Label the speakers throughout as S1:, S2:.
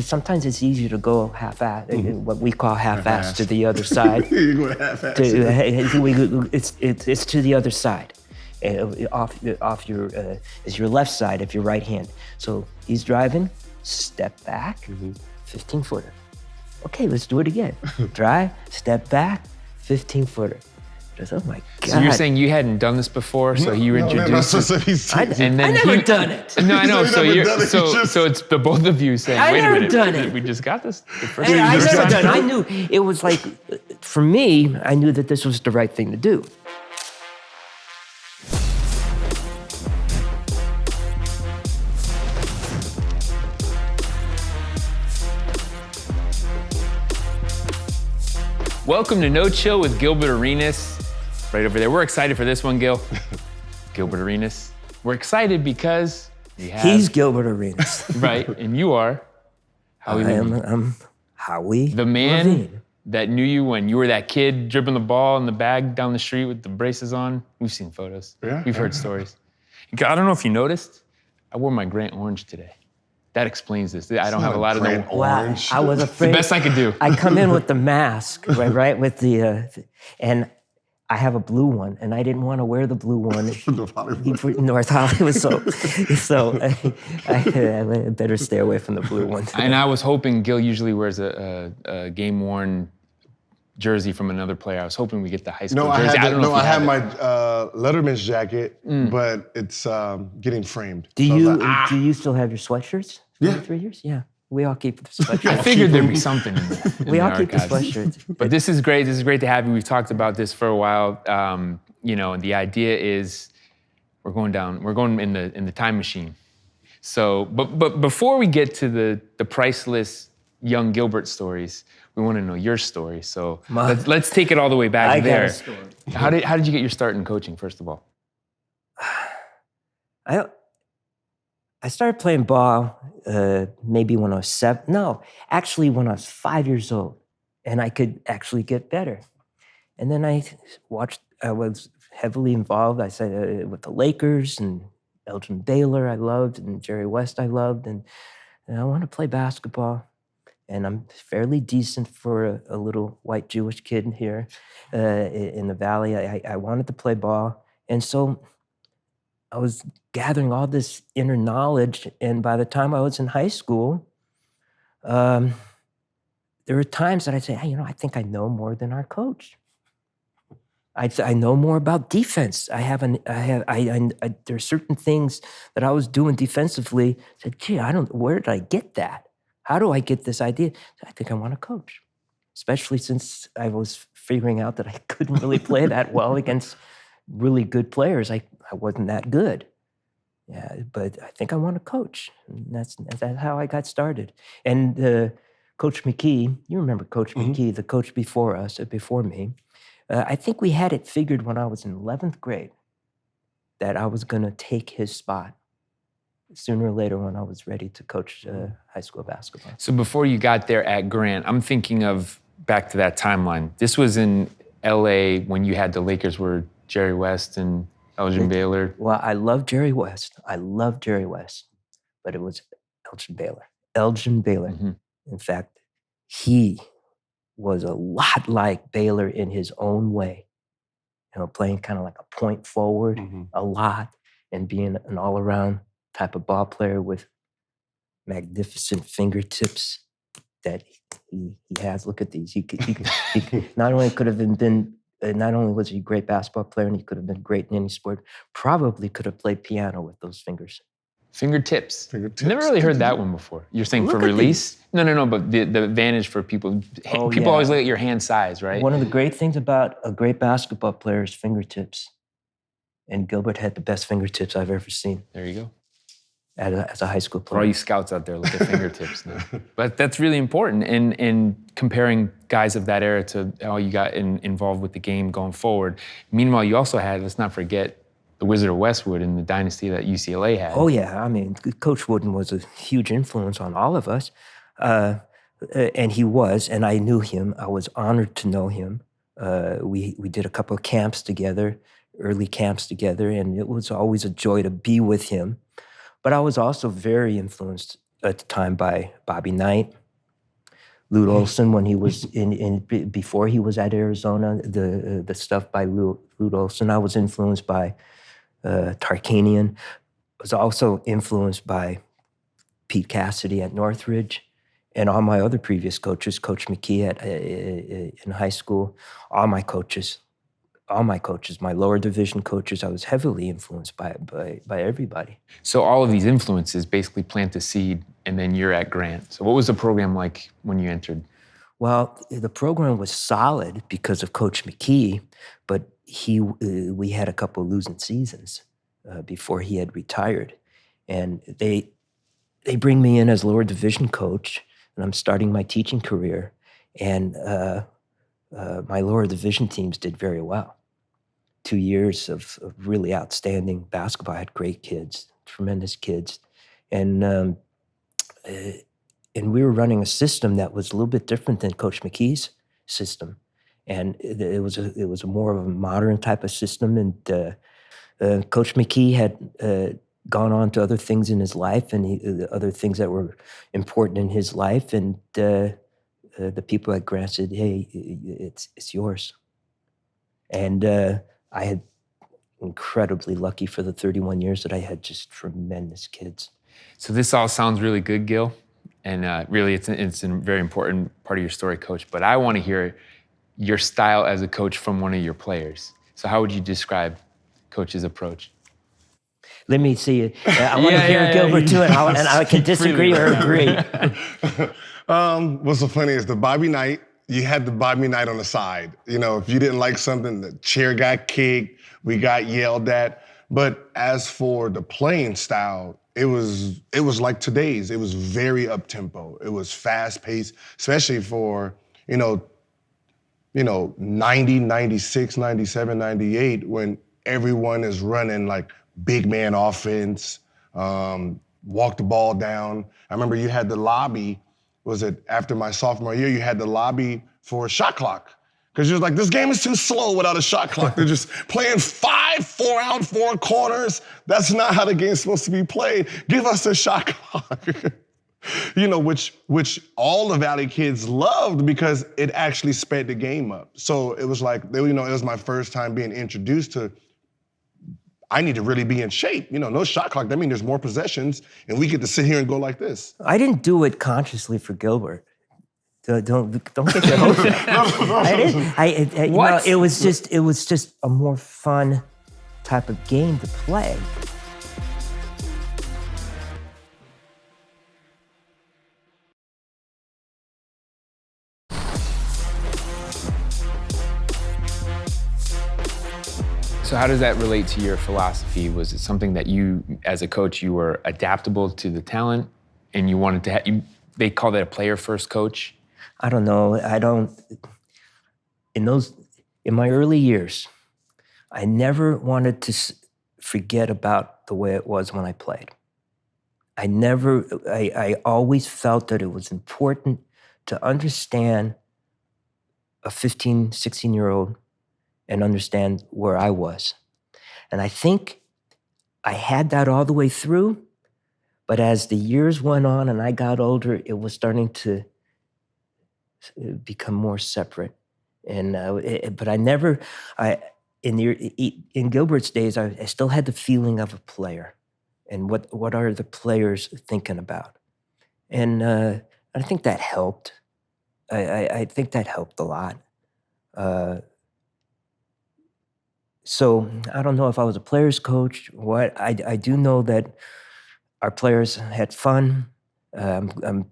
S1: because sometimes it's easier to go half-ass, what we call half-ass to the other side.
S2: You go half-ass.
S1: It's to the other side. Off your is your left side if you're right hand. So he's driving, step back, 15-footer. Okay, let's do it again. Drive, step back, 15-footer. Just, oh my God.
S3: So you're saying you hadn't done this before, so you introduced it.
S1: I never done it.
S3: No, I know. So it's the both of you saying,
S1: I
S3: wait a
S1: never
S3: minute,
S1: done it.
S3: we just got this. The first
S1: I
S3: time.
S1: never done it. I knew it was like, for me, I knew that this was the right thing to do.
S3: Welcome to No Chill with Gilbert Arenas. Right over there. We're excited for this one, Gil. Gilbert Arenas. We're excited because
S1: he's Gilbert Arenas.
S3: Right, and you are Howie Levine.
S1: I'm Howie
S3: The man
S1: Levine.
S3: that knew you when you were that kid dribbling the ball in the bag down the street with the braces on. We've seen photos.
S2: Yeah,
S3: We've heard stories. I don't know if you noticed, I wore my Grant Orange today. That explains this. I don't have a lot of the
S1: Wow, I was afraid.
S3: The best I could do.
S1: I come in with the mask, right, with the, and I have a blue one, and I didn't want to wear the blue one. North Hollywood, so I better stay away from the blue one.
S3: And I was hoping Gil usually wears a game-worn jersey from another player. I was hoping we get the high school jersey.
S2: I have my Letterman's jacket, but it's getting framed.
S1: Do you still have your sweatshirts?
S2: Yeah.
S1: 3 years? Yeah. We all keep the sweatshirts.
S3: I figured there'd be something in there.
S1: We all keep the sweatshirts.
S3: But this is great. This is great to have you. We've talked about this for a while. And the idea is we're going in the time machine. So, but before we get to the priceless young Gilbert stories, we want to know your story. So let's take it all the way back there.
S1: Got a story.
S3: How did you get your start in coaching, first of all?
S1: I started playing ball maybe when I was 7. No, actually when I was 5 years old, and I could actually get better. And then I was heavily involved. I said with the Lakers and Elgin Baylor I loved, and Jerry West I loved, and I wanted to play basketball. And I'm fairly decent for a little white Jewish kid here in the Valley. I wanted to play ball. And so I was gathering all this inner knowledge. And by the time I was in high school, there were times that I'd say, hey, I think I know more than our coach. I know more about defense. There are certain things that I was doing defensively. I said, gee, where did I get that? How do I get this idea? I think I want to coach, especially since I was figuring out that I couldn't really play that well against really good players. I wasn't that good. Yeah, but I think I want to coach. And that's how I got started. And Coach McKee, you remember Coach McKee, the coach before me. I think we had it figured when I was in 11th grade that I was going to take his spot sooner or later when I was ready to coach high school basketball.
S3: So before you got there at Grant, I'm thinking of back to that timeline. This was in LA when you had the Lakers were Jerry West and Elgin Baylor.
S1: Well, I love Jerry West. But it was Elgin Baylor. Mm-hmm. In fact, he was a lot like Baylor in his own way. Playing kind of like a point forward a lot and being an all-around type of ball player with magnificent fingertips that he has. Look at these. He not only could have been not only was he a great basketball player, and he could have been great in any sport, probably could have played piano with those fingers.
S3: Fingertips. Never really heard that one before. You're saying for release? No, but the advantage for people. People always look at your hand size, right?
S1: One of the great things about a great basketball player is fingertips. And Gilbert had the best fingertips I've ever seen.
S3: There you go.
S1: As a high school player.
S3: For all you scouts out there, look at fingertips now. But that's really important in comparing guys of that era to how you got involved with the game going forward. Meanwhile, you also had, let's not forget, the Wizard of Westwood and the dynasty that UCLA had.
S1: Oh, yeah. I mean, Coach Wooden was a huge influence on all of us. And he was, and I knew him. I was honored to know him. We did a couple of camps together, early camps together, and it was always a joy to be with him. But I was also very influenced at the time by Bobby Knight, Lute Olson when he was before he was at Arizona. The stuff by Lute Olson. I was influenced by Tarkanian. I was also influenced by Pete Cassidy at Northridge, and all my other previous coaches, Coach McKee in high school, all my coaches, my lower division coaches, I was heavily influenced by everybody.
S3: So all of these influences basically plant the seed, and then you're at Grant. So what was the program like when you entered?
S1: Well, the program was solid because of Coach McKee, but we had a couple of losing seasons before he had retired, and they bring me in as lower division coach, and I'm starting my teaching career, and my lower division teams did very well. 2 years of really outstanding basketball. I had great kids, tremendous kids, and we were running a system that was a little bit different than Coach McKee's system, and it was a more of a modern type of system. And Coach McKee had gone on to other things in his life, and other things that were important in his life, and the people at Grant said, "Hey, it's yours." And I had incredibly lucky for the 31 years that I had just tremendous kids.
S3: So this all sounds really good, Gil, and really it's a very important part of your story, Coach. But I want to hear your style as a coach from one of your players. So how would you describe Coach's approach?
S1: Let me see it. I want to hear Gilbert too, and I can disagree or agree.
S2: What's so funny is the Bobby Knight. You had the Bobby Knight on the side. You know, if you didn't like something, the chair got kicked, we got yelled at. But as for the playing style, it was like today's. It was very up-tempo. It was fast-paced, especially for, 90, 96, 97, 98, when everyone is running like big man offense, walk the ball down. I remember you had the lobby. Was it after my sophomore year, you had the lobby for a shot clock? Because you're like, this game is too slow without a shot clock. They're just playing 5 4-out, 4 corners. That's not how the game's supposed to be played. Give us a shot clock. Which all the Valley kids loved because it actually sped the game up. So it was like, it was my first time being introduced to, I need to really be in shape. No shot clock. That means there's more possessions, and we get to sit here and go like this.
S1: I didn't do it consciously for Gilbert. Don't get your hopes up. I didn't.
S3: What?
S1: It was just a more fun type of game to play.
S3: So how does that relate to your philosophy? Was it something that you, as a coach, you were adaptable to the talent and you wanted to they call that a player-first coach?
S1: I don't know. In my early years, I never wanted to forget about the way it was when I played. I always felt that it was important to understand a 15, 16-year-old and understand where I was. And I think I had that all the way through, but as the years went on and I got older, it was starting to become more separate. And but in Gilbert's days, I still had the feeling of a player, and what are the players thinking about? And I think that helped. I think that helped a lot. So I don't know if I was a player's coach. What I do know that our players had fun. I'm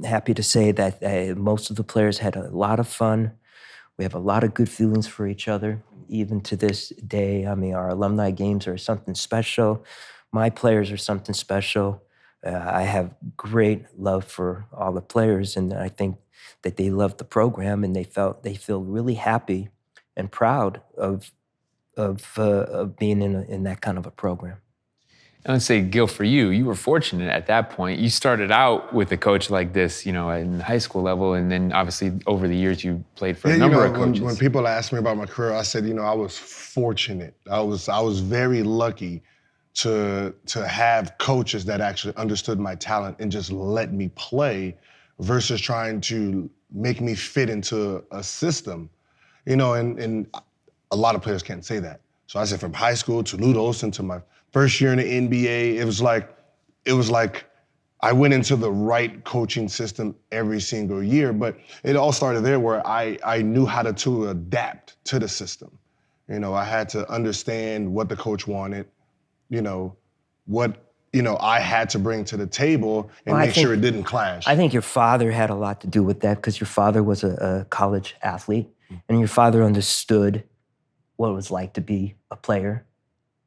S1: happy to say that most of the players had a lot of fun. We have a lot of good feelings for each other, even to this day. I mean, our alumni games are something special. My players are something special. I have great love for all the players, and I think that they love the program, and they feel really happy and proud of being in that kind of a program.
S3: I would say, Gil, for you were fortunate at that point. You started out with a coach like this, in high school level, and then obviously over the years you played for a number of coaches.
S2: When people ask me about my career, I said, I was fortunate. I was very lucky to have coaches that actually understood my talent and just let me play versus trying to make me fit into a system. You know, and a lot of players can't say that. So I said from high school to Lute Olson to my first year in the NBA, it was like I went into the right coaching system every single year, but it all started there where I knew how to adapt to the system. You know, I had to understand what the coach wanted, you know, what, you know, I had to bring to the table and make sure it didn't clash.
S1: I think your father had a lot to do with that because your father was a college athlete and your father understood what it was like to be a player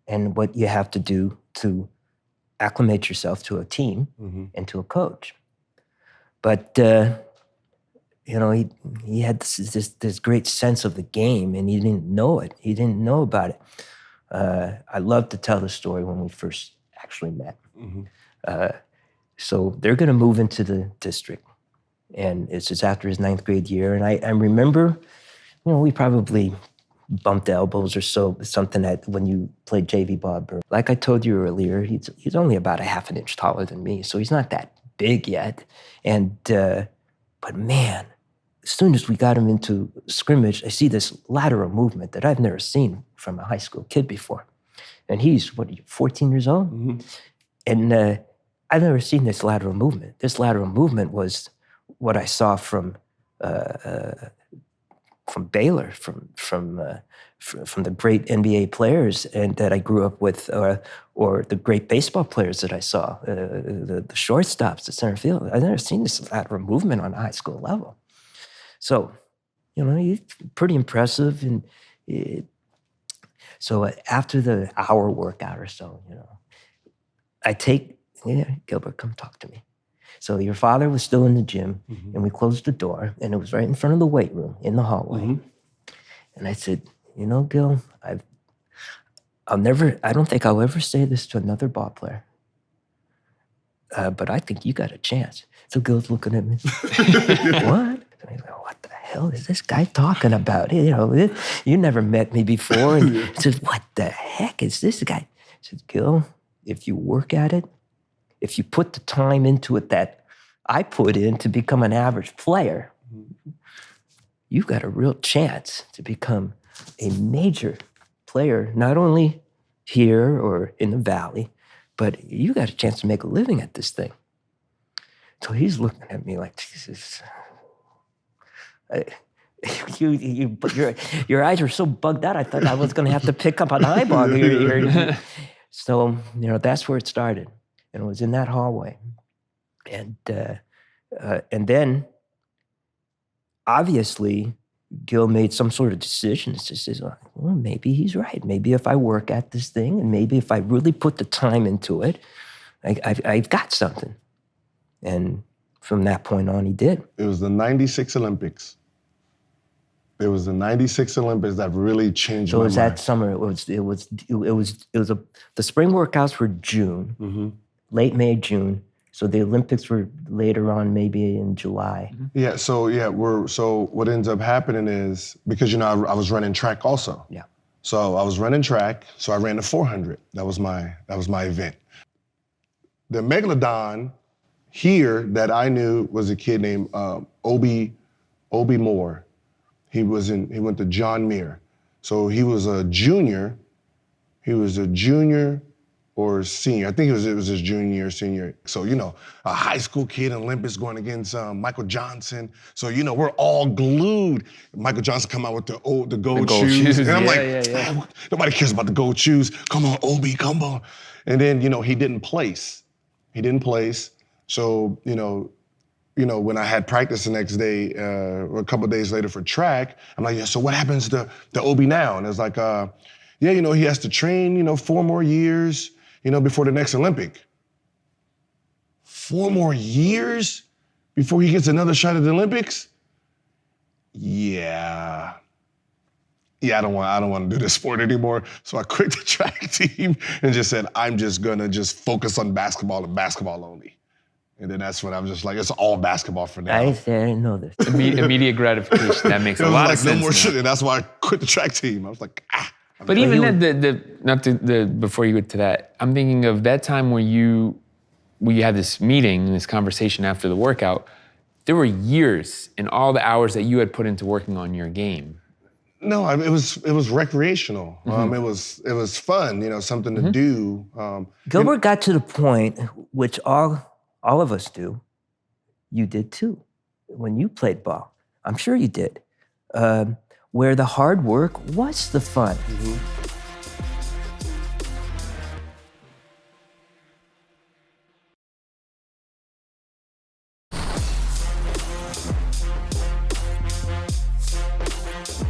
S1: and what you have to do to acclimate yourself to a team and to a coach. But, you know, he had this great sense of the game and he didn't know it. He didn't know about it. I love to tell the story when we first actually met. So they're going to move into the district and it's just after his 9th grade year. And I remember, you know, we probably bumped elbows or something that when you played JV ball. Like I told you earlier, he's only about a half an inch taller than me, so he's not that big yet. And but man, as soon as we got him into scrimmage, I see this lateral movement that I've never seen from a high school kid before. And he's, 14 years old? And I've never seen this lateral movement. This lateral movement was what I saw from Baylor, from the great NBA players and that I grew up with, or the great baseball players that I saw, the shortstops, the center field. I've never seen this lateral movement on a high school level. So, you know, he's pretty impressive. And so after the hour workout or so, you know, Gilbert, come talk to me. So your father was still in the gym, and we closed the door, and it was right in front of the weight room in the hallway. And I said, you know, Gil, I don't think I'll ever say this to another ball player, but I think you got a chance. So Gil's looking at me, what? And he's like, what the hell is this guy talking about? You know, you never met me before. And he says, what the heck is this guy? I said, Gil, if you work at it, if you put the time into it that I put in to become an average player, you've got a real chance to become a major player, not only here or in the Valley, but you got a chance to make a living at this thing. So he's looking at me like, Jesus. Your eyes were so bugged out, I thought I was going to have to pick up an eyeball here. So, you know, that's where it started. And it was in that hallway. And then, obviously, Gil made some sort of decision. It just says, well, maybe he's right. Maybe if I work at this thing and maybe if I really put the time into it, I've got something. And from that point on, he did.
S2: It was the 96 Olympics. It was the 96 Olympics that really changed my mind.
S1: So it was that summer. The spring workouts were June, late May, June. So the Olympics were later on, maybe in July.
S2: Yeah. So what ends up happening is, because, you know, I was running track also.
S1: Yeah.
S2: So I was running track. So I ran the 400. That was my event. The Megalodon here that I knew was a kid named Obi Moore. He went to John Muir. So he was a junior. He was a junior or senior. I think it was his junior or senior. So, you know, a high school kid in Olympus going against Michael Johnson. So, you know, we're all glued. Michael Johnson come out with the gold shoes. And I'm nobody cares about the gold shoes. Come on, Obi, come on. And then, you know, he didn't place. So, you know, when I had practice the next day, or a couple of days later for track, I'm like, yeah, so what happens to Obi now? And it's like, yeah, you know, he has to train, you know, 4 more years, you know, before the next Olympic. 4 more years before he gets another shot at the Olympics? Yeah, I don't want to do this sport anymore. So I quit the track team and just said, I'm just gonna focus on basketball and basketball only. And then that's when I was just like, it's all basketball for now.
S1: I didn't know this.
S3: Immediate gratification. That makes a lot of sense.
S2: No more shit. And that's why I quit the track team. I was like,
S3: But even then, before you get to that, I'm thinking of that time where you had this meeting, this conversation after the workout. There were years in all the hours that you had put into working on your game.
S2: No, it was recreational. It was fun, something to do.
S1: Gilbert got to the point, which all of us do. You did too, when you played ball. I'm sure you did. Where the hard work was the fun.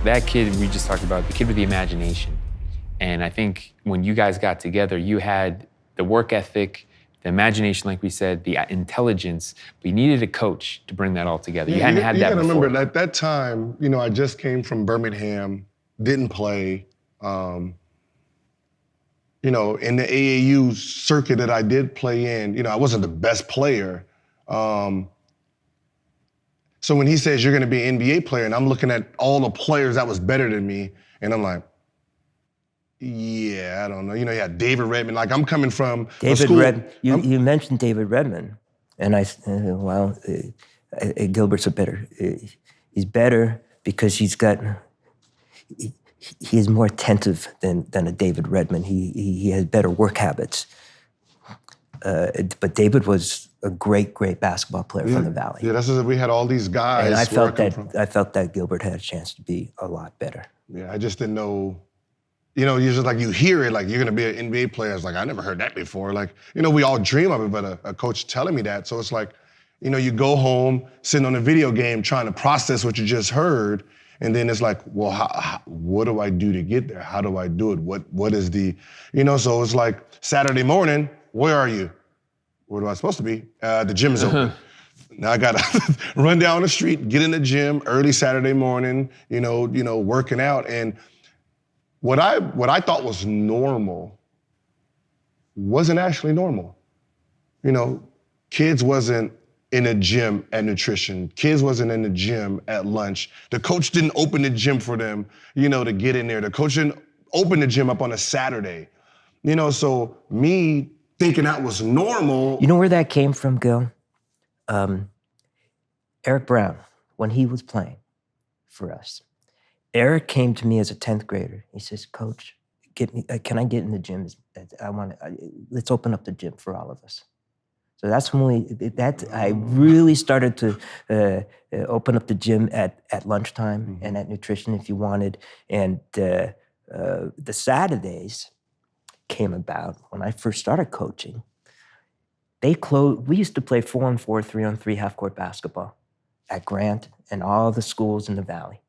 S3: That kid we just talked about, the kid with the imagination. And I think when you guys got together, you had the work ethic, the imagination, like we said, the intelligence, but you needed a coach to bring that all together. You hadn't had that before.
S2: You gotta remember, at that time, I just came from Birmingham, didn't play. In the AAU circuit that I did play in, I wasn't the best player. So when he says you're gonna be an NBA player, and I'm looking at all the players that was better than me, and I'm like, yeah, I don't know. You had David Redmond. Like, I'm coming from
S1: David Redmond. You mentioned David Redmond, and I Gilbert's he's better because he is more attentive than a David Redmond. He has better work habits. But David was a great basketball player from the Valley.
S2: Yeah, that's what we had all these guys.
S1: And I felt that Gilbert had a chance to be a lot better.
S2: Yeah, I just didn't know. You're just like, you hear it, like, you're gonna be an NBA player. It's like, I never heard that before. Like, we all dream of it, but a coach telling me that. So it's like, you go home, sitting on a video game, trying to process what you just heard, and then it's like, well, what do I do to get there? How do I do it? What is the, so it's like, Saturday morning, where are you? Where am I supposed to be? The gym is open. Now I gotta run down the street, get in the gym early Saturday morning, working out. And what I thought was normal wasn't actually normal. Kids wasn't in a gym at nutrition. Kids wasn't in the gym at lunch. The coach didn't open the gym for them, to get in there. The coach didn't open the gym up on a Saturday. So me thinking that was normal.
S1: You know where that came from, Gil? Eric Brown, when he was playing for us. Eric came to me as a 10th grader. He says, Coach, can I get in the gym? Let's open up the gym for all of us. So that's when I really started to open up the gym at lunchtime and at nutrition if you wanted. And the Saturdays came about when I first started coaching. We used to play 4-on-4, 3-on-3 half-court basketball at Grant and all the schools in the Valley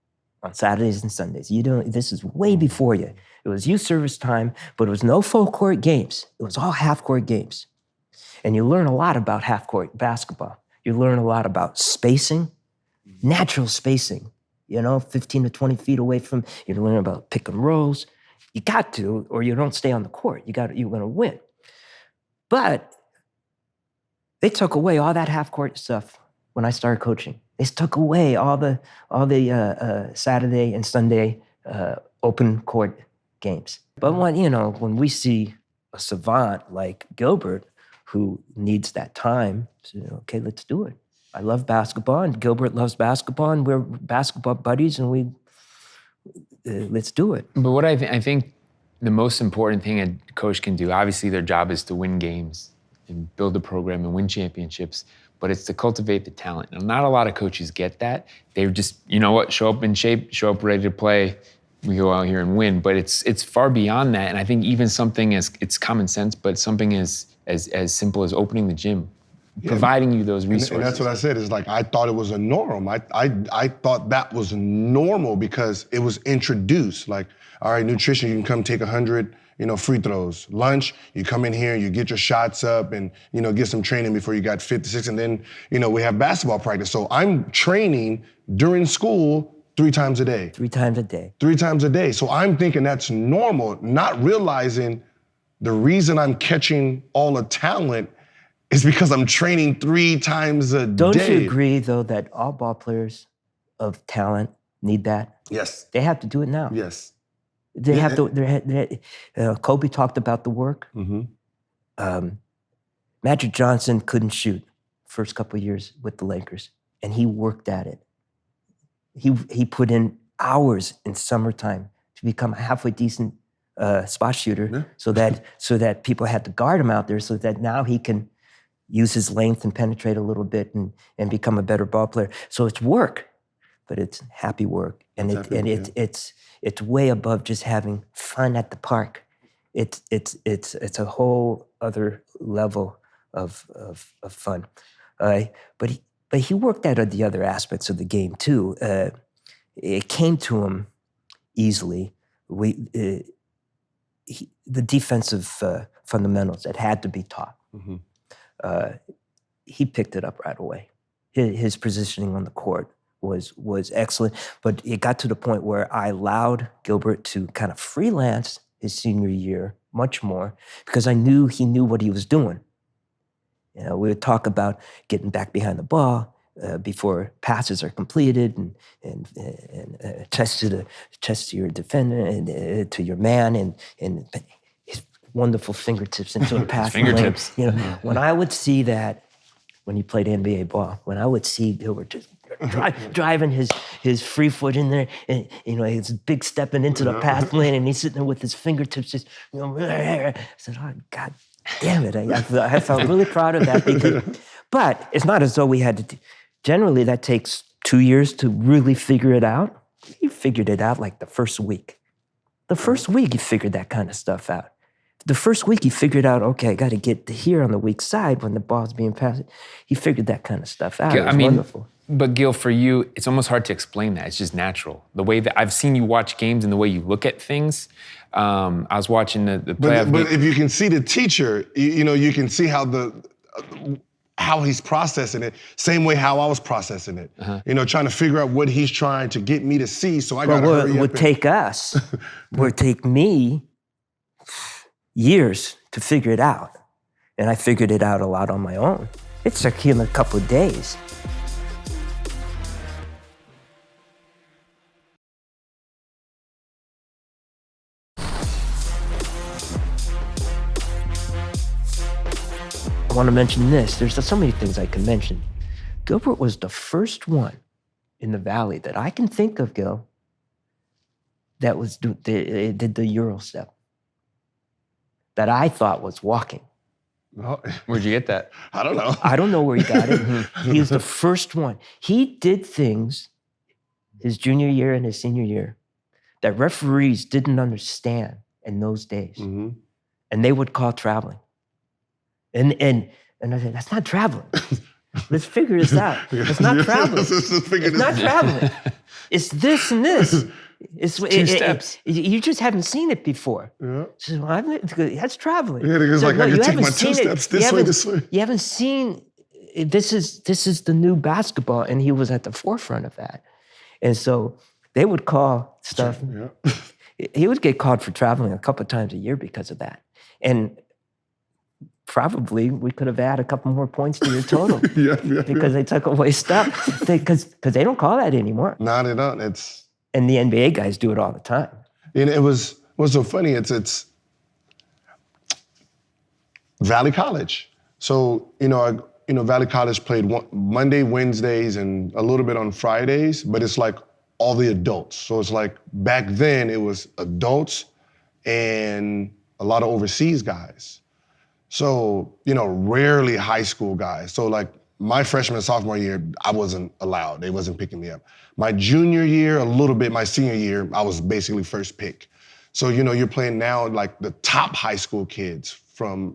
S1: on Saturdays and Sundays. This is way before you. It was youth service time, but it was no full-court games. It was all half-court games. And you learn a lot about half-court basketball. You learn a lot about spacing, natural spacing, 15 to 20 feet away from, you learn about pick and rolls. You got to, or you don't stay on the court. You're going to win. But they took away all that half-court stuff when I started coaching. They took away all the Saturday and Sunday open court games. But when we see a savant like Gilbert who needs that time, so, okay, let's do it. I love basketball, and Gilbert loves basketball, and we're basketball buddies, and let's do it.
S3: But what I think the most important thing a coach can do, obviously their job is to win games and build a program and win championships, but it's to cultivate the talent. Now, not a lot of coaches get that. They're just, show up in shape, show up ready to play, we go out here and win. But it's far beyond that. And I think even something it's common sense, but something as simple as opening the gym, providing you those resources.
S2: And that's what I said, is like, I thought it was a norm. I thought that was normal because it was introduced. Like, all right, nutrition, you can come take 100, free throws. Lunch, you come in here, you get your shots up and, get some training before you got 56. And then, we have basketball practice. So I'm training during school 3 times a day.
S1: 3 times a day.
S2: 3 times a day. So I'm thinking that's normal, not realizing the reason I'm catching all the talent is because I'm training 3 times a day.
S1: Don't you agree, though, that all ball players of talent need that?
S2: Yes.
S1: They have to do it now.
S2: Yes.
S1: They have to. Kobe talked about the work. Magic Johnson couldn't shoot first couple of years with the Lakers, and he worked at it. He put in hours in summertime to become a halfway decent spot shooter, so that people had to guard him out there, so that now he can use his length and penetrate a little bit and become a better ball player. So it's work, but it's happy work, and it's way above just having fun at the park. It's a whole other level of fun. But he worked out the other aspects of the game too. It came to him easily. The defensive fundamentals that had to be taught. He picked it up right away. His positioning on the court was excellent, but it got to the point where I allowed Gilbert to kind of freelance his senior year much more because I knew he knew what he was doing. You know, we would talk about getting back behind the ball before passes are completed, and chest to your defender and to your man, and his wonderful fingertips into a pass.
S3: Fingertips.
S1: You know, when I would see that when he played NBA ball, when I would see Gilbert just driving his free foot in there, and you know, he's big stepping into the pass lane, and he's sitting there with his fingertips just, you know, I said, oh God damn it! I felt really proud of that. But it's not as though we had to. Generally, that takes 2 years to really figure it out. He figured it out like the first week. The first week, he figured that kind of stuff out. The first week, he figured out, okay, I got to get to here on the weak side when the ball's being passed. He figured that kind of stuff out. It was wonderful.
S3: But Gil, for you, it's almost hard to explain that. It's just natural. The way that I've seen you watch games and the way you look at things. I was watching the playoff.
S2: But if you can see the teacher, you know, you can see how he's processing it. Same way how I was processing it. You know, trying to figure out what he's trying to get me to see. So I got to hurry up.
S1: It would take me years to figure it out. And I figured it out a lot on my own. It took him a couple of days. I want to mention this. There's so many things I can mention. Gilbert was the first one in the Valley that I can think of, Gil, that did the Euro step. That I thought was walking.
S3: Where'd you get that?
S2: I don't know.
S1: I don't know where he got it. He was the first one. He did things his junior year and his senior year that referees didn't understand in those days. And they would call traveling. And I said, that's not traveling. Let's figure this out. It's not traveling. It's not traveling. It's this and this. It's
S3: two steps.
S1: You just haven't seen it before. Yeah. So that's traveling.
S2: Yeah, because like I can take my 2 steps this way.
S1: You haven't seen, this is the new basketball, and he was at the forefront of that. And so they would call stuff. Yeah. He would get called for traveling a couple of times a year because of that. And probably we could have added a couple more points to your total because they took away stuff. Because they don't call that anymore.
S2: No, they don't.
S1: And the NBA guys do it all the time.
S2: And what's so funny, it's Valley College. So, Valley College played Monday, Wednesdays, and a little bit on Fridays, but it's like all the adults. So it's like back then it was adults and a lot of overseas guys. So, rarely high school guys. So like my freshman and sophomore year, I wasn't allowed. They wasn't picking me up. My junior year, a little bit. My senior year, I was basically first pick. So, you're playing now like the top high school kids from,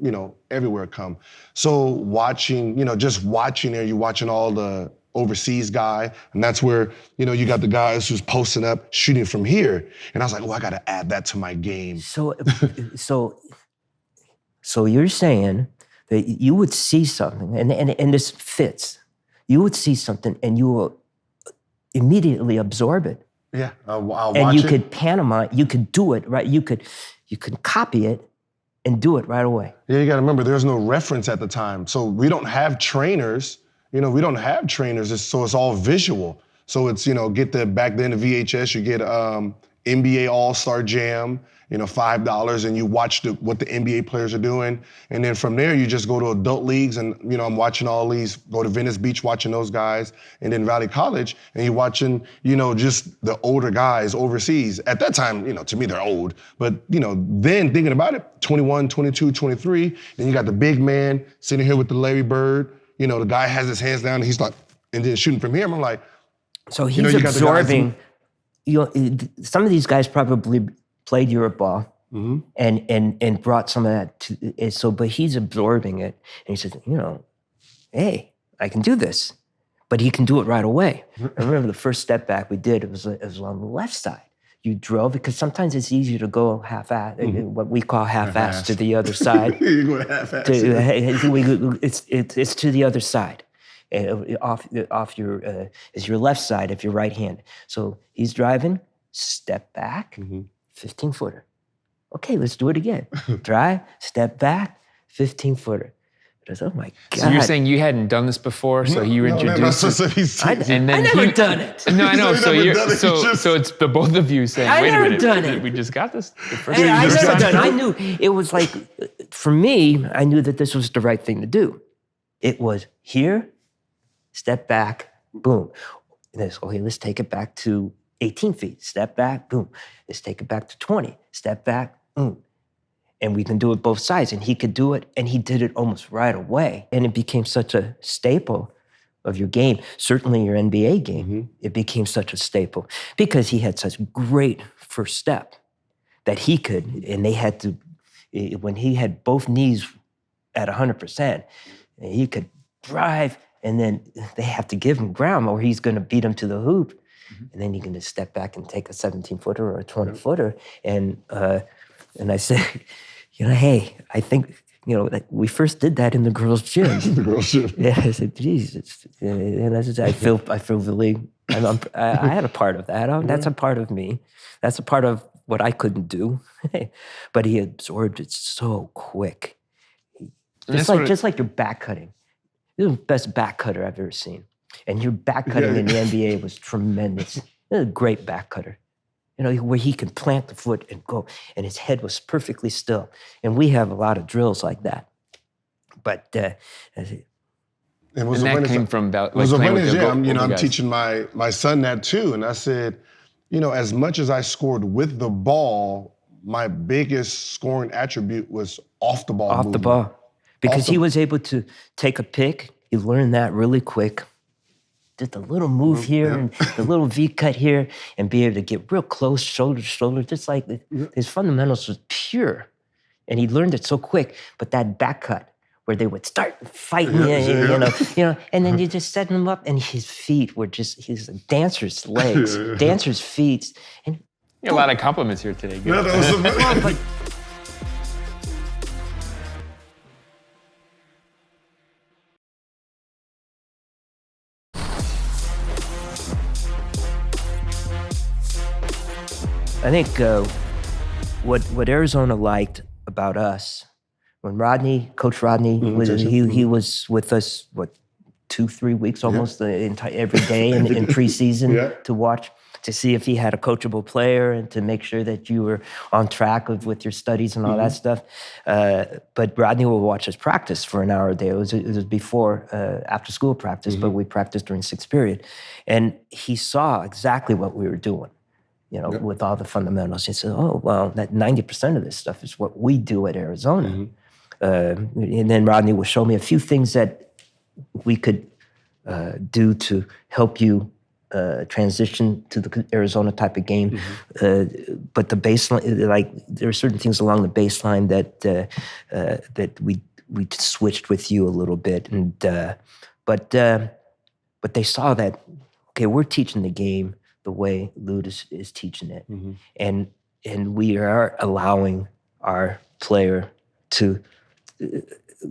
S2: everywhere come. So watching, just watching there, you're watching all the overseas guy, and that's where, you got the guys who's posting up, shooting from here. And I was like, I got to add that to my game.
S1: So you're saying that you would see something, and this fits. You would see something, and you will immediately absorb it.
S2: Yeah, I'll watch
S1: and you
S2: it.
S1: could pantomime, you could do it, right? You could copy it and do it right away.
S2: Yeah, you got to remember, there's no reference at the time. So we don't have trainers. We don't have trainers, so it's all visual. So it's, back then the VHS, you get NBA All-Star Jam, you know, $5, and you watch what the NBA players are doing. And then from there, you just go to adult leagues, and, you know, I'm watching all these, go to Venice Beach watching those guys, and then Valley College, and you're watching, you know, just the older guys overseas. At that time, you know, to me, they're old. But, you know, then thinking about it, 21, 22, 23, then you got the big man sitting here with the Larry Bird. You know, the guy has his hands down, and he's like, and then shooting from here. I'm like,
S1: so he's
S2: you know, you got the guys
S1: absorbing. Some of these guys probably played Europe ball and brought some of that to. But he's absorbing it, and he says, you know, hey, I can do this, but he can do it right away. I remember the first step back we did. It was on the left side. You drove, because sometimes it's easier to go half-ass, what we call half-ass to the other side.
S2: You go half-ass.
S1: It's to the other side. Off your is your left side if you're right-handed. So he's driving, step back, 15-footer. Okay, let's do it again. Drive, step back, 15-footer. I said, oh my God.
S3: So you're saying you hadn't done this before, so you introduced it.
S1: And then I never done it.
S3: No, I know. So it's the both of you saying, wait a minute,
S1: done it.
S3: we just got this. The first
S1: I never done it. I knew it was like, for me, I knew that this was the right thing to do. It was here, step back, boom. And then, okay, let's take it back to 18 feet. Step back, boom. Let's take it back to 20. Step back, boom. And we can do it both sides. And he could do it, and he did it almost right away. And it became such a staple of your game, certainly your NBA game. It became such a staple because he had such great first step that he could, and they had to, when he had both knees at 100%, he could drive, and then they have to give him ground or he's going to beat him to the hoop. And then he can just step back and take a 17-footer or a 20-footer. And I said, you know, hey, I think, you know, like we first did that in the girls' gym.
S2: The girls' gym.
S1: Yeah, I said, Jesus. And I said, I feel really, I had a part of that. That's a part of me. That's a part of what I couldn't do. But he absorbed it so quick. Just like your back cutting. You're the best back cutter I've ever seen. And your back cutting in the NBA was tremendous. A great back cutter. You know, where he can plant the foot and go, and his head was perfectly still. And we have a lot of drills like that. But
S3: and that came from like playing with
S2: I'm teaching my son that too. And I said, you know, as much as I scored with the ball, my biggest scoring attribute was off the ball.
S1: Off the ball. Because he was able to take a pick. He learned that really quick. Just a little move here and the little V cut here, and be able to get real close, shoulder to shoulder, just like his fundamentals was pure. And he learned it so quick. But that back cut, where they would start fighting, you know, and then you just set him up, and his feet were just his dancer's legs, dancer's feet. And
S3: a lot of compliments here today.
S2: No, that was
S1: I think what Arizona liked about us, when Coach Rodney, he was with us, 2-3 weeks almost every day in preseason to watch, to see if he had a coachable player and to make sure that you were on track with your studies and all that stuff. But Rodney will watch us practice for an hour a day. It was before after school practice, but we practiced during sixth period. And he saw exactly what we were doing. You know, with all the fundamentals. He said, oh, well, that 90% of this stuff is what we do at Arizona. And then Rodney will show me a few things that we could do to help you transition to the Arizona type of game. But the baseline, like, there are certain things along the baseline that we switched with you a little bit. And but they saw that, okay, we're teaching the game the way Lute is teaching it. And we are allowing our player to,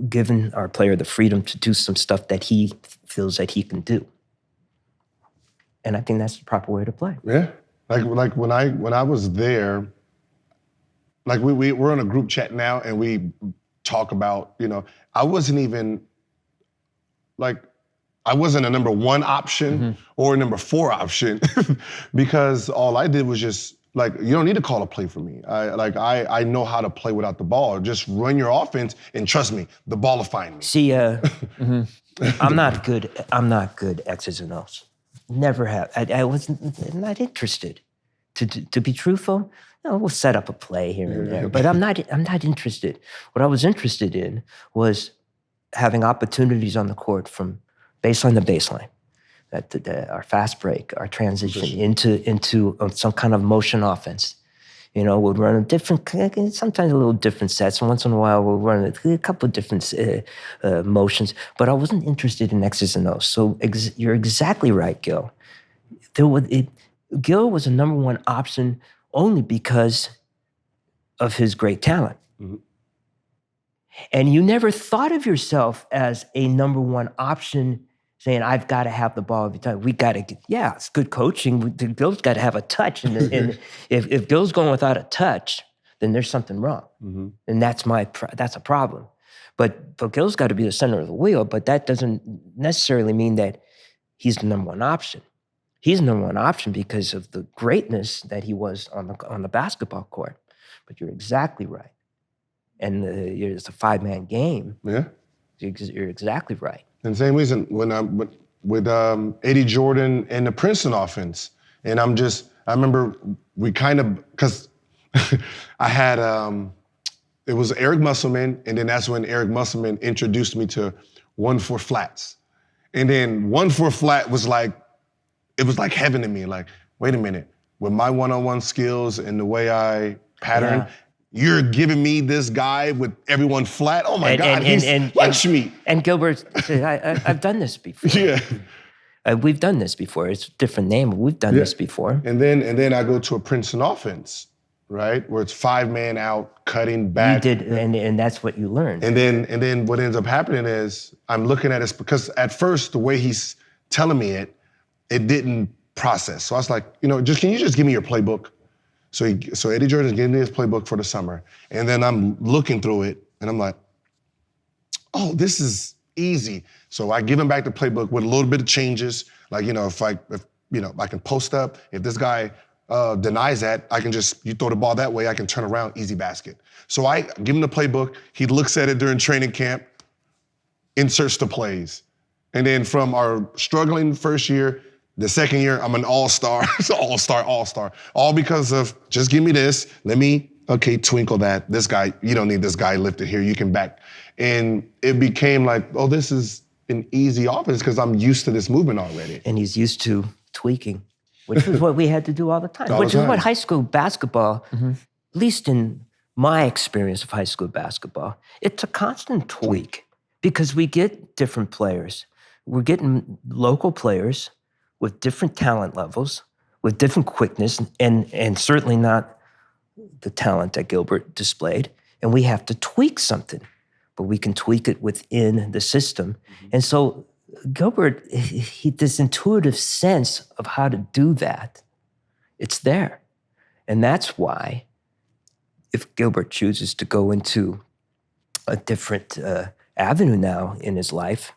S1: giving our player the freedom to do some stuff that he feels that he can do. And I think that's the proper way to play.
S2: Yeah, like when I was there, like we're on a group chat now, and we talk about, you know, I wasn't even like, I wasn't a number 1 option or a number 4 option because all I did was just like, you don't need to call a play for me. I know how to play without the ball. Just run your offense, and trust me, the ball will find me.
S1: See, I'm not good X's and O's. Never have. I wasn't not interested. To be truthful, no, we'll set up a play here and there, but I'm not interested. What I was interested in was having opportunities on the court from baseline to baseline. Our fast break, our transition into some kind of motion offense. You know, we'll run sometimes a little different sets. Once in a while, we'll run a couple of different motions. But I wasn't interested in X's and O's. So you're exactly right, Gil. Gil was a number one option only because of his great talent. Mm-hmm. And you never thought of yourself as a number one option, saying, I've got to have the ball every time. We got to get, it's good coaching. Gil's got to have a touch. And if Gil's going without a touch, then there's something wrong. Mm-hmm. And that's a problem. But Gil's got to be the center of the wheel, but that doesn't necessarily mean that he's the number one option. He's the number one option because of the greatness that he was on the basketball court. But you're exactly right. And it's a 5-man game. Yeah. You're exactly right.
S2: And same reason when I'm with Eddie Jordan and the Princeton offense. And I remember we kind of, because I had, it was Eric Musselman, and then that's when Eric Musselman introduced me to 1-4 flats. And then 1-4 flat was like, it was like heaven to me. Like, wait a minute, with my one-on-one skills and the way I pattern, you're giving me this guy with everyone flat? Oh my God, he's Lakshmi.
S1: And Gilbert, I've done this before. Yeah. We've done this before. It's a different name, but we've done this before.
S2: And then I go to a Princeton offense, right? Where it's 5-man out, cutting back.
S1: You did, and that's what you learned.
S2: And then what ends up happening is I'm looking at it, because at first the way he's telling me it didn't process. So I was like, can you just give me your playbook? So Eddie Jordan's giving me his playbook for the summer. And then I'm looking through it and I'm like, oh, this is easy. So I give him back the playbook with a little bit of changes. Like, if I can post up. If this guy denies that, I can you throw the ball that way, I can turn around, easy basket. So I give him the playbook. He looks at it during training camp, inserts the plays. And then from our struggling first year, the second year, I'm an all-star, all-star. All because of, just give me this, twinkle that. This guy, you don't need this guy lifted here, you can back. And it became like, oh, this is an easy offense because I'm used to this movement already.
S1: And he's used to tweaking, which is what we had to do all the time. Which is what high school basketball, at least in my experience of high school basketball, it's a constant tweak because we get different players. We're getting local players with different talent levels, with different quickness, and certainly not the talent that Gilbert displayed. And we have to tweak something, but we can tweak it within the system. Mm-hmm. And so Gilbert, this intuitive sense of how to do that, it's there. And that's why if Gilbert chooses to go into a different avenue now in his life,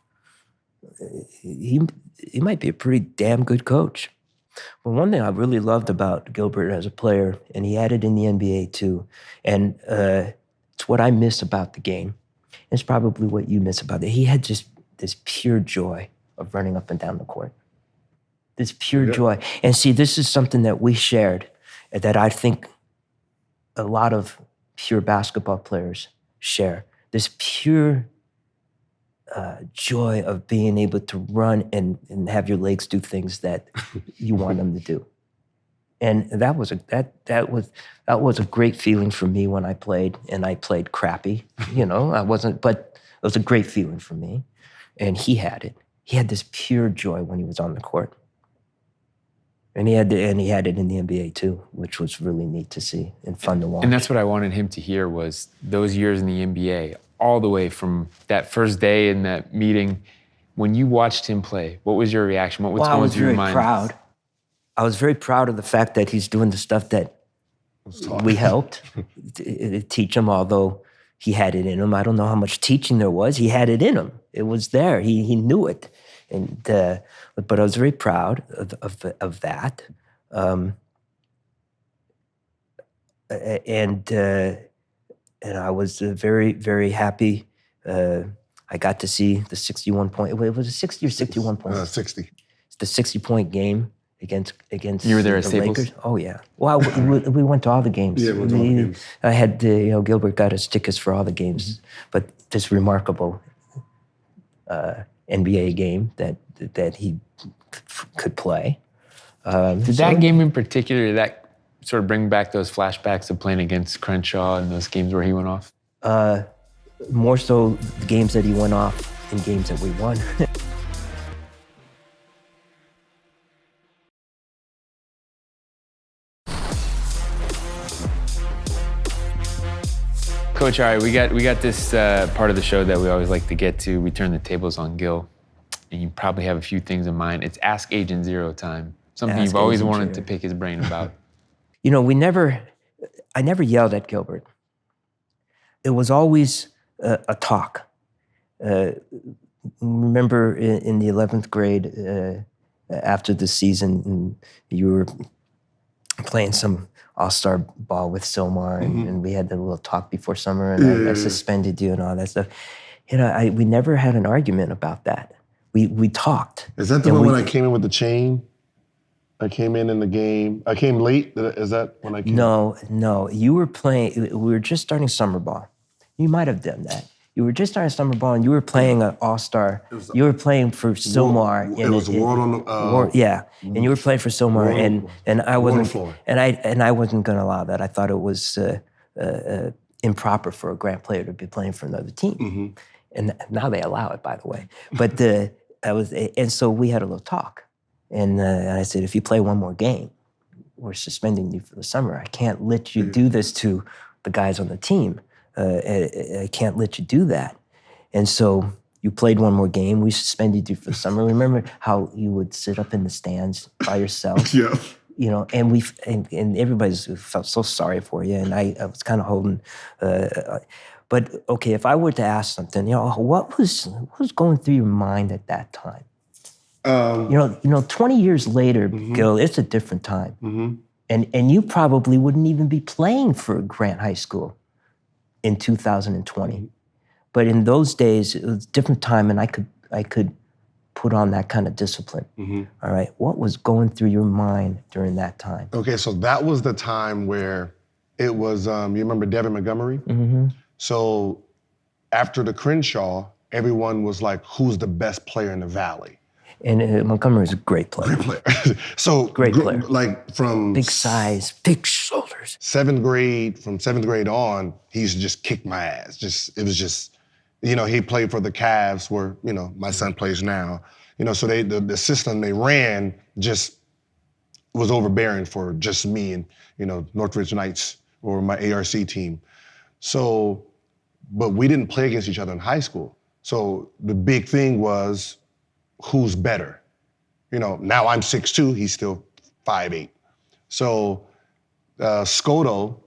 S1: he might be a pretty damn good coach. But one thing I really loved about Gilbert as a player, and he had it in the NBA too, and it's what I miss about the game. It's probably what you miss about it. He had just this pure joy of running up and down the court. This pure joy. And see, this is something that we shared that I think a lot of pure basketball players share. This pure joy of being able to run and have your legs do things that you want them to do. And that was a great feeling for me when I played, and I played crappy. But it was a great feeling for me. And he had it. He had this pure joy when he was on the court. And he had it in the NBA too, which was really neat to see and fun to watch.
S3: And that's what I wanted him to hear, was those years in the NBA, all the way from that first day in that meeting. When you watched him play, what was your reaction? What was going through your mind?
S1: I was very proud of the fact that he's doing the stuff that we helped teach him, although he had it in him. I don't know how much teaching there was. He had it in him. It was there. He knew it. And but I was very proud of that. and I was very, very happy. I got to see the 61 point. Wait, was it 60 or 61 points?
S2: 60.
S1: It's the 60-point game against
S3: You were there at
S1: the
S3: Staples?
S1: Lakers. Oh yeah. Well, we went to all the games.
S2: Yeah, we went to all the games.
S1: I had Gilbert got us tickets for all the games, but this remarkable NBA game that he could play.
S3: Did that game in particular, did that sort of bring back those flashbacks of playing against Crenshaw and those games where he went off?
S1: More so the games that he went off and games that we won.
S3: Coach, all right, we got this part of the show that we always like to get to. We turn the tables on Gil, and you probably have a few things in mind. It's Ask Agent Zero time. Something
S1: Ask
S3: you've always
S1: Agent
S3: wanted
S1: Zero.
S3: to pick his brain about.
S1: I never yelled at Gilbert. It was always a talk. Remember in the 11th grade, after the season, you were playing some all-star ball with Silmar, and we had the little talk before summer, and I suspended you and all that stuff. We never had an argument about that. We talked.
S2: Is that the one when I came in with the chain? I came in the game. I came late. Is that when I came?
S1: No. You were playing. We were just starting summer ball. You might have done that. You were just starting summer ball, and you were playing an all-star. You were playing for Silmar.
S2: It was World on the.
S1: Yeah, and you were playing for Silmar, and I wasn't.
S2: Floor.
S1: And I wasn't going to allow that. I thought it was improper for a Grant player to be playing for another team. And now they allow it, by the way. But and so we had a little talk. And I said, if you play one more game, we're suspending you for the summer. I can't let you do this to the guys on the team. I can't let you do that. And so you played one more game. We suspended you for the summer. Remember how you would sit up in the stands by yourself?
S2: Yeah.
S1: And everybody felt so sorry for you. And I was kind of holding. But okay, if I were to ask something, what was going through your mind at that time? 20 years later, Gil, it's a different time. And you probably wouldn't even be playing for Grant High School in 2020. But in those days, it was a different time, and I could put on that kind of discipline. All right, what was going through your mind during that time?
S2: Okay, so that was the time where it was, you remember Devin Montgomery? So after the Crenshaw, everyone was like, who's the best player in the Valley?
S1: And Montgomery is a great player.
S2: Great player. So
S1: Great player.
S2: Like from
S1: Big size, big shoulders.
S2: From 7th grade on, he used to just kick my ass. It was just, he played for the Cavs where, my son plays now. So the system they ran just was overbearing for just me and, Northridge Knights or my ARC team. So, but we didn't play against each other in high school. So the big thing was, who's better? Now I'm 6'2", he's still 5'8". So Scoto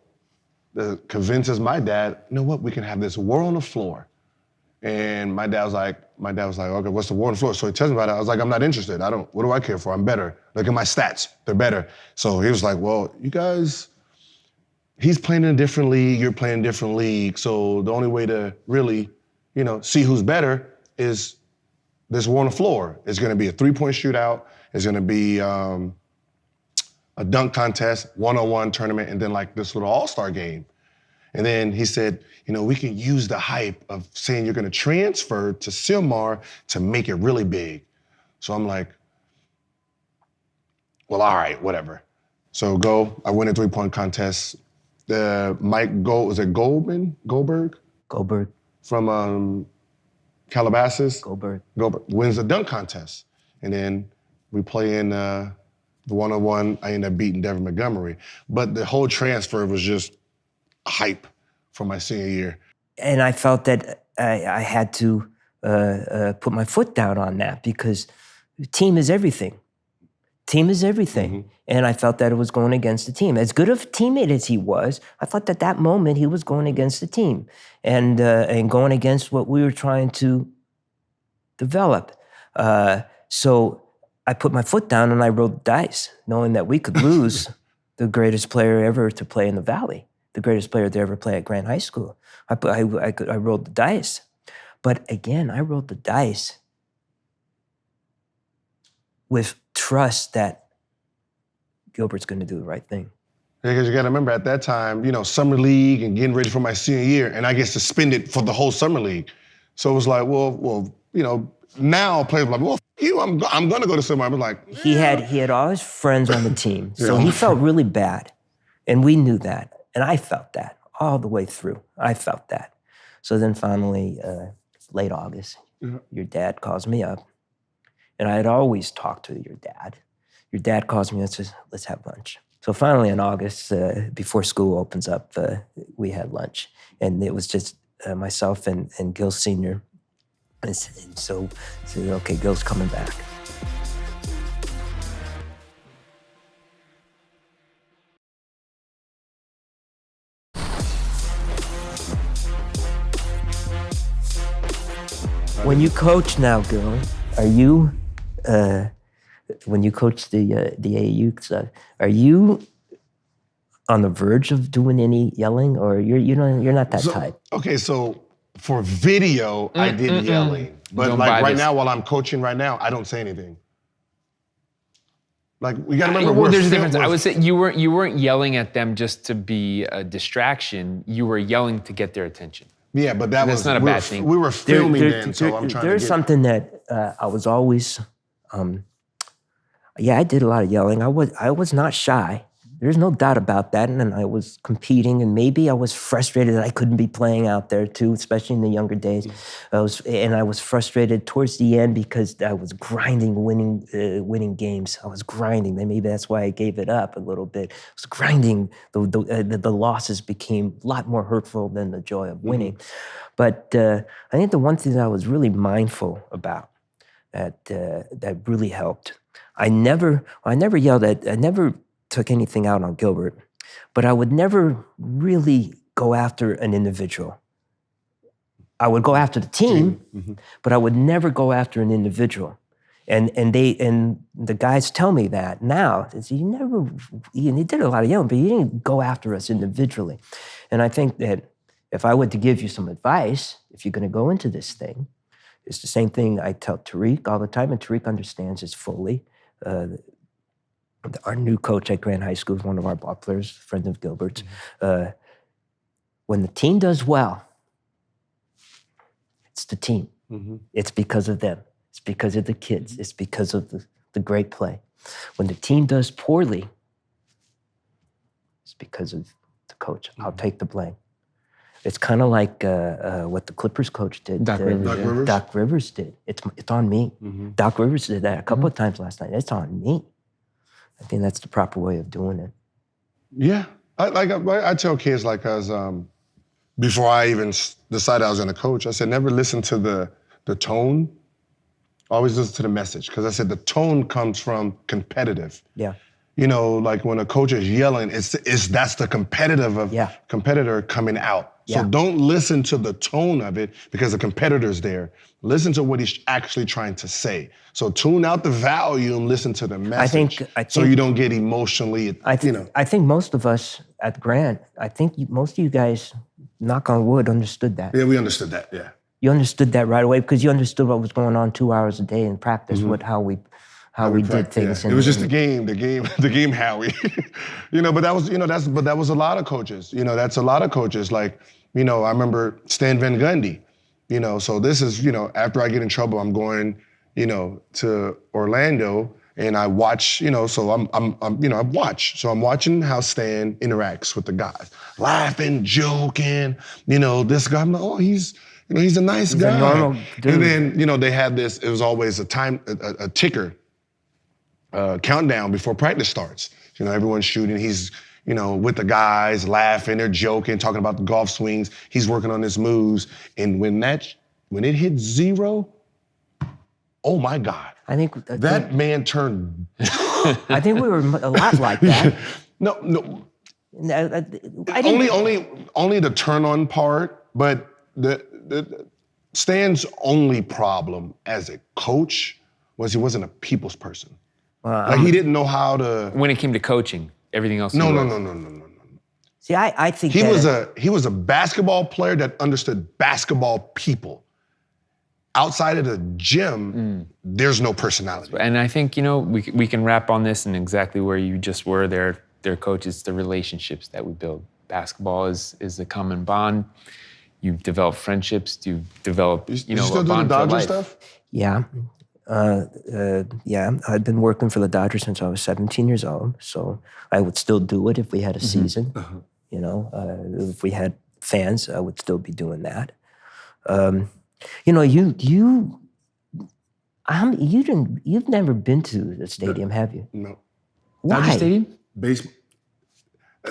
S2: convinces my dad, you know what, we can have this war on the floor. And my dad was like, okay, what's the war on the floor? So he tells me about it. I was like, I'm not interested. What do I care for? I'm better. Look at my stats, they're better. So he was like, well, you guys, he's playing in a different league, you're playing in a different league. So the only way to really, see who's better is this war on the floor. It's gonna be a 3-point shootout. It's gonna be a dunk contest, one-on-one tournament, and then like this little all-star game. And then he said, we can use the hype of saying you're gonna transfer to Silmar to make it really big. So I'm like, well, all right, whatever. So I win a 3-point contest. Was it Goldberg?
S1: Goldberg.
S2: From Calabasas.
S1: Goldberg
S2: wins the dunk contest. And then we play in the one-on-one. I ended up beating Devin Montgomery. But the whole transfer was just hype for my senior year. And
S1: I felt that I had to put my foot down on that because team is everything. Team is everything. And I felt that it was going against the team. As good of a teammate as he was, I thought that moment he was going against the team and going against what we were trying to develop. So I put my foot down and I rolled the dice, knowing that we could lose the greatest player ever to play in the Valley, the greatest player to ever play at Grant High School. I rolled the dice. But again, I rolled the dice with trust that Gilbert's going to do the right thing.
S2: Because you got to remember, at that time, you know, summer league and getting ready for my senior year, and I get suspended for the whole summer league. So it was like, well, you know, now players are like, well, you, I'm going to go to summer. I was like,
S1: yeah. He had all his friends on the team, so he felt really bad, and we knew that, and I felt that all the way through. I felt that. So then finally, late August, your dad calls me up, and I had always talked to your dad. Your dad calls me and says, let's have lunch. So finally in August, before school opens up, we had lunch. And it was just myself and Gil Sr. And so, okay, Gil's coming back. When you coach now, Gil, are you... when you coach the AAU, are you on the verge of doing any yelling, or you're not that type?
S2: Okay, so for video, I did yelling, but like right now, while I'm coaching right now, I don't say anything. Like we gotta remember,
S3: there's a difference. I would say you weren't yelling at them just to be a distraction. You were yelling to get their attention.
S2: Yeah, but that's
S3: not a bad thing.
S2: We were filming then, so I'm trying to.
S1: There's something that I was always. Yeah, I did a lot of yelling. I was not shy. There's no doubt about that. And I was competing, and maybe I was frustrated that I couldn't be playing out there too, especially in the younger days. I was frustrated towards the end because I was grinding, winning games. I was grinding. Maybe that's why I gave it up a little bit. I was grinding. The losses became a lot more hurtful than the joy of winning. But I think the one thing that I was really mindful about that really helped. I never yelled at. I never took anything out on Gilbert, but I would never really go after an individual. I would go after the team, but I would never go after an individual. And the guys tell me that now. You did a lot of yelling, but you didn't go after us individually. And I think that if I were to give you some advice, if you're going to go into this thing, it's the same thing I tell Tariq all the time, and Tariq understands this fully. Our new coach at Grant High School is one of our ball players, friend of Gilbert's. When the team does well, it's the team. It's because of them. It's because of the kids. It's because of the great play. When the team does poorly, it's because of the coach. I'll take the blame. It's kind of like what the Clippers coach did.
S3: Doc Rivers.
S1: Doc Rivers did. It's on me. Doc Rivers did that a couple of times last night. It's on me. I think that's the proper way of doing it.
S2: Yeah, I tell kids like us before I even decided I was going to coach. I said never listen to the tone. Always listen to the message, because I said the tone comes from competitive.
S1: Yeah.
S2: You know, like when a coach is yelling, that's the competitor coming out. So don't listen to the tone of it because the competitor's there. Listen to what he's actually trying to say. So tune out the volume, listen to the message. I think so you don't get emotionally, I
S1: think most of us at Grant, most of you guys, knock on wood, understood that.
S2: Yeah, we understood that, yeah.
S1: You understood that right away because you understood what was going on 2 hours a day in practice, how we did things.
S2: Yeah. It was just the game, Howie. But that was a lot of coaches. That's a lot of coaches. Like, I remember Stan Van Gundy. So this is, after I get in trouble, I'm going, to Orlando, and I watch, so I watch. So I'm watching how Stan interacts with the guys, laughing, joking. This guy, I'm like, oh, he's a nice guy.
S1: A normal dude.
S2: And then, they had this. It was always a ticker. Countdown before practice starts. Everyone's shooting. He's, with the guys, laughing, they're joking, talking about the golf swings. He's working on his moves. And when it hit 0, oh my God.
S1: I think
S2: that man turned.
S1: I think we were a lot like that.
S2: No. Only the turn on part, but the Stan's only problem as a coach was he wasn't a people's person. Like he didn't know how to.
S3: When it came to coaching. everything else?
S2: No.
S1: See, I think
S2: He was a basketball player that understood basketball people. Outside of the gym, there's no personality.
S3: And I think, you know, we can wrap on this and exactly where you just were there, coaches, the relationships that we build. Basketball is a common bond. You develop friendships, you develop, you know,
S2: still
S3: a
S2: do the
S3: bond for
S2: Dodger
S3: life.
S2: stuff?
S1: Yeah. Yeah, I've been working for the Dodgers since I was 17 years old, so I would still do it if we had a season. You know, if we had fans, I would still be doing that. You know, you've never been to the stadium, have you?
S2: No.
S1: Why?
S3: Dodger Stadium?
S2: Baseball.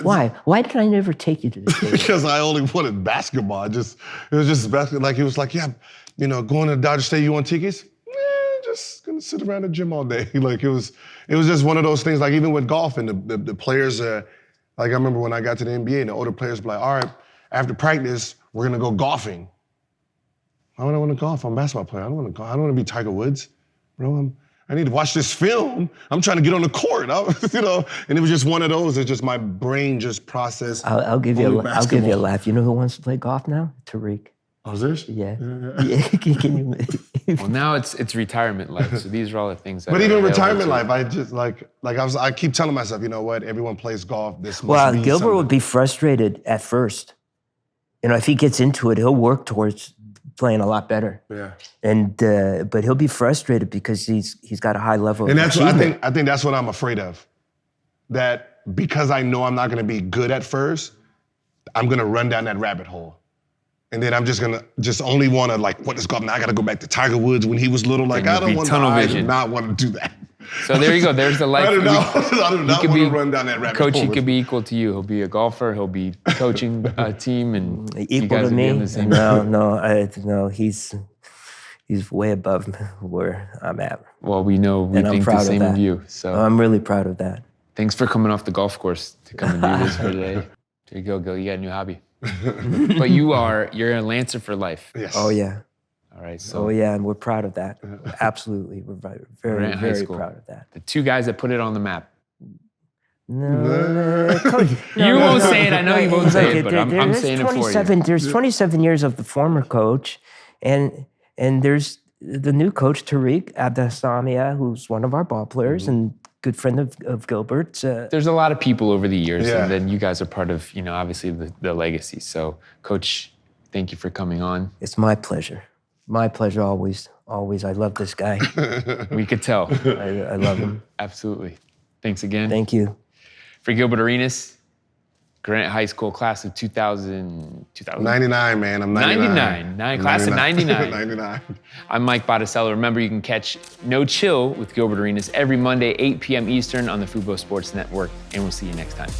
S1: Why? Why did I never take you to the stadium?
S2: Because I only wanted basketball. It was just basketball. Like, he was like, yeah, you know, going to Dodger Stadium, you want tickets? Just gonna sit around the gym all day. Like, it was just one of those things. Like, even with golf and the players, like, I remember when I got to the NBA and the older players were like, all right, after practice, we're gonna go golfing. Why would I want to golf? I'm a basketball player. I don't want to golf. I don't want to be Tiger Woods, bro. I need to watch this film. I'm trying to get on the court, you know. And it was just one of those. It's just my brain just processed.
S1: I'll give you a laugh. You know who wants to play golf now? Tariq.
S2: Oh, is this?
S1: Yeah. Can you?
S3: Well, now it's retirement life. So these are all the things that.
S2: But
S3: are
S2: even
S3: available
S2: retirement
S3: to-
S2: life, I just I keep telling myself, you know what? Everyone plays golf. This must
S1: Well,
S2: be
S1: Gilbert
S2: something.
S1: would be frustrated at first. You know, if he gets into it, he'll work towards playing a lot better.
S2: Yeah.
S1: And but he'll be frustrated because he's got a high level
S2: And
S1: of
S2: that's what
S1: achievement.
S2: I think that's what I'm afraid of. That because I know I'm not gonna be good at first, I'm gonna run down that rabbit hole. And then I'm just gonna only wanna, like, what is golf? Now I gotta go back to Tiger Woods when he was little. Like,
S3: Then
S2: I
S3: you'll
S2: don't
S3: be
S2: want
S3: tunnel
S2: I do
S3: vision.
S2: not want to do that.
S3: So there you go. There's the life.
S2: I do not want to run down that rabbit
S3: Coach,
S2: hole.
S3: he could be equal to you. He'll be a golfer. He'll be coaching a team, and you
S1: Equal
S3: guys
S1: to
S3: will be
S1: me?
S3: on the same.
S1: No, he's way above where I'm at.
S3: Well, we know we
S1: And I'm
S3: think the
S1: proud of
S3: same of
S1: that.
S3: you. So
S1: I'm really proud of that.
S3: thanks for coming off the golf course to come and do this for today. There you go, Gil. You got a new hobby. But you're a Lancer for life.
S2: Yes.
S1: Oh yeah.
S3: All right. So
S1: Oh yeah, and we're proud of that. Absolutely, we're very,
S3: Grant High
S1: very
S3: School.
S1: proud of that.
S3: the two guys that put it on the map.
S1: No, Coach,
S3: You won't say it. I know you won't say
S1: Look,
S3: it, but I'm
S1: there's
S3: saying it for you.
S1: 27 There's 27 years of the former coach, and there's the new coach, Tariq Abdasamia, who's one of our ball players and good friend of Gilbert's.
S3: There's a lot of people over the years,
S2: Yeah.
S3: and then you guys are part of, obviously the legacy. So, Coach, thank you for coming on.
S1: It's my pleasure. My pleasure always. I love this guy.
S3: We could tell.
S1: I love him.
S3: Absolutely. Thanks again.
S1: Thank you.
S3: For Gilbert Arenas, Grant High School class of 2000.
S2: 99, man. I'm 99.
S3: Class of 99.
S2: 99.
S3: I'm Mike Botticello. Remember, you can catch No Chill with Gilbert Arenas every Monday, 8 p.m. Eastern on the Fubo Sports Network, and we'll see you next time.